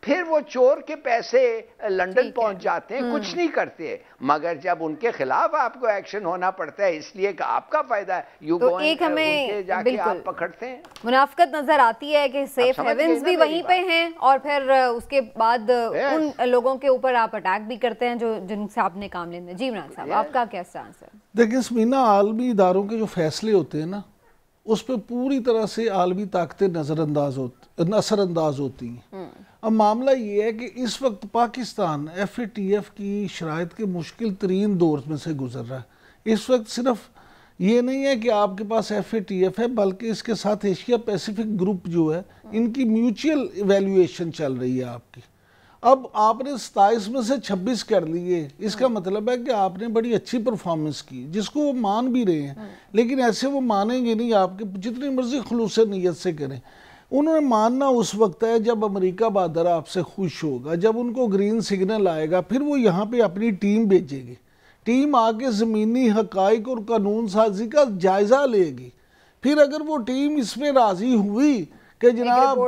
फिर वो चोर के पैसे लंदन पहुंच जाते हैं, कुछ नहीं करते। मगर जब उनके खिलाफ आपको एक्शन होना पड़ता है इसलिए कि आपका फायदा है, यू तो एक हमें जाके आप पकड़ते हैं। मुनाफकत नजर आती है कि सेफ हेवन्स भी वहीं पे हैं, और फिर उसके बाद उन लोगों के ऊपर आप अटैक भी करते हैं जो जिनसे आपने काम लेना है। जी इमरान साहब, आपका क्या स्टांस है? देखिए समीना, आलमी इदारों के जो फैसले होते हैं ना, उस पर पूरी तरह से आलमी ताकतें असरअंदाज होती हैं। अब मामला ये है कि इस वक्त पाकिस्तान FATF की शराइत के मुश्किल तरीन दौर में से गुजर रहा है। इस वक्त सिर्फ ये नहीं है कि आपके पास FATF है, बल्कि इसके साथ एशिया पैसिफिक ग्रुप जो है, इनकी म्यूचुअल इवैल्यूएशन चल रही है आपकी। अब आपने 27 में से 26 कर लिए, इसका मतलब है कि आपने बड़ी अच्छी परफॉर्मेंस की, जिसको वो मान भी रहे हैं, लेकिन ऐसे वो मानेंगे नहीं, आपके जितनी मर्जी खुलूस नीयत से करें। उन्होंने मानना उस वक्त है जब अमेरिका बहादुर आपसे खुश होगा, जब उनको ग्रीन सिग्नल आएगा, फिर वो यहाँ पे अपनी टीम भेजेगी, टीम आके ज़मीनी हकाइक और कानून साजी का जायज़ा लेगी। फिर अगर वो टीम इस पर राज़ी हुई कि जनाब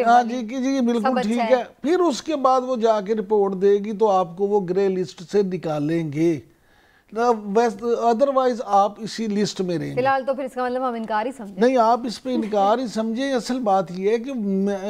हाँ जी कि जी बिल्कुल ठीक है, फिर उसके बाद वो जाके रिपोर्ट देगी तो आपको वो ग्रे लिस्ट से निकालेंगे, अदरवाइज आप इसी लिस्ट में रहेंगे। फिलहाल तो फिर इसका मतलब हम इनकार ही समझें। नहीं, आप इस पे इनकार ही समझें। असल बात ये है कि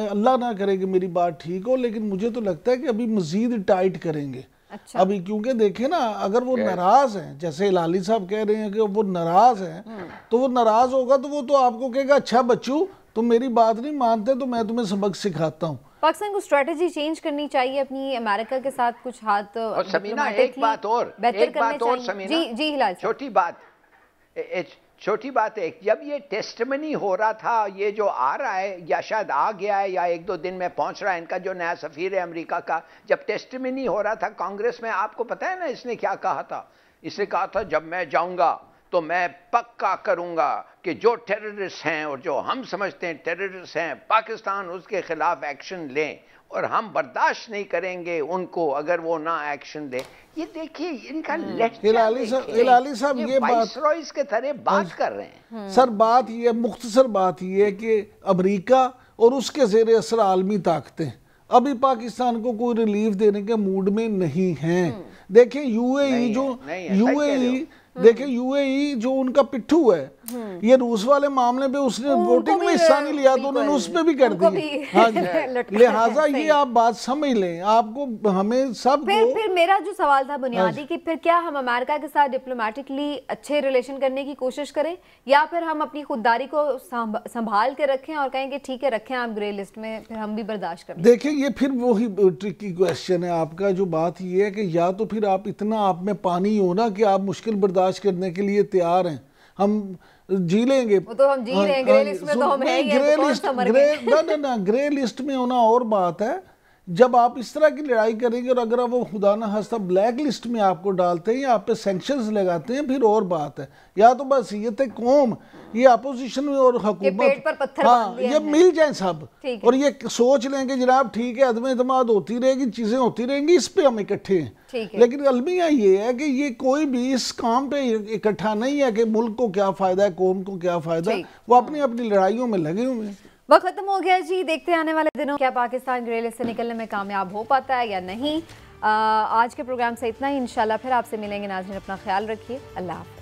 अल्लाह ना करे कि मेरी बात ठीक हो, लेकिन मुझे तो लगता है कि अभी मजीद टाइट करेंगे। अच्छा। अभी क्योंकि देखे ना, अगर वो नाराज हैं, जैसे लाली साहब कह रहे हैं कि वो नाराज हैं, तो वो नाराज होगा तो वो तो आपको कहेगा अच्छा बच्चू तुम मेरी बात नहीं मानते तो मैं तुम्हें सबक सिखाता हूँ। पाकिस्तान को स्ट्रेटजी चेंज करनी चाहिए अपनी, अमेरिका के साथ कुछ हाथ। और समीना एक बात और समीना, जी हिलाल, छोटी बात है, जब ये टेस्टमनी हो रहा था, ये जो आ रहा है या शायद आ गया है या 1-2 दिन में पहुंच रहा है, इनका जो नया सफीर है अमेरिका का, जब टेस्टमनी हो रहा था कांग्रेस में, आपको पता है ना इसने क्या कहा था? इसने कहा था जब मैं जाऊंगा तो मैं पक्का करूंगा कि जो टेररिस्ट हैं और जो हम समझते हैं टेररिस्ट हैं, पाकिस्तान उसके खिलाफ एक्शन लें, और हम बर्दाश्त नहीं करेंगे उनको अगर वो ना एक्शन दे। ये देखिए इनका हिलाली साहब ये वाइसरॉयज के तरह बात कर रहे हैं। सर बात ये मुख्तसर बात ये है कि अमेरिका और उसके ज़ेर असर आलमी ताकतें अभी पाकिस्तान को कोई रिलीफ देने के मूड में नहीं हैं। देखिए यूएई देखिए यूएई जो उनका पिट्ठू है, ये रूस वाले मामले पे उसने वोटिंग में हिस्सा नहीं लिया तो उन्होंने उस पे भी कर दी। हाँ जी, लिहाजा ये आप बात समझ लें, आपको हमें सब फिर मेरा जो सवाल था बुनियादी कि फिर क्या हम अमेरिका के साथ डिप्लोमेटिकली अच्छे रिलेशन करने की कोशिश करें, या फिर हम अपनी खुददारी को संभाल के रखें और कहें कि ठीक है रखें आप ग्रे लिस्ट में, फिर हम भी बर्दाश्त करें। देखिए ये फिर वही ट्रिकी क्वेश्चन है आपका, जो बात ये है कि या तो फिर आप इतना आप में पानी हो ना कि आप मुश्किल बर्दाश्त करने के लिए तैयार हैं, हम जी लेंगे। वो तो हम जी रहे हैं, ग्रे लिस्ट में तो हम हैं ही, ग्रे लिस्ट ना ग्रे लिस्ट में होना और बात है। जब आप इस तरह की लड़ाई करेंगे और अगर वो खुदा ना खास्ता ब्लैक लिस्ट में आपको डालते हैं या आप पे सैंक्शंस लगाते हैं, फिर और बात है। या तो बस ये थे कौम, ये अपोजिशन में और हुकूमत, हाँ ये मिल जाए सब और ये सोच लेंगे जनाब ठीक है, अदम एतमाद होती रहेगी, चीजें होती रहेंगी, इस पे हम इकट्ठे हैं। लेकिन अलमिया ये है कि ये कोई भी इस काम पे इकट्ठा नहीं है कि मुल्क को क्या फायदा है, कौम को क्या फायदा है, वो अपनी अपनी लड़ाइयों में लगे हुए हैं। वक्त खत्म हो गया जी, देखते हैं आने वाले दिनों क्या पाकिस्तान ग्रे लिस्ट से निकलने में कामयाब हो पाता है या नहीं। आज के प्रोग्राम से इतना ही, इंशाल्लाह फिर आपसे मिलेंगे। नाज़रीन अपना ख्याल रखिए, अल्लाह हाफ़िज़।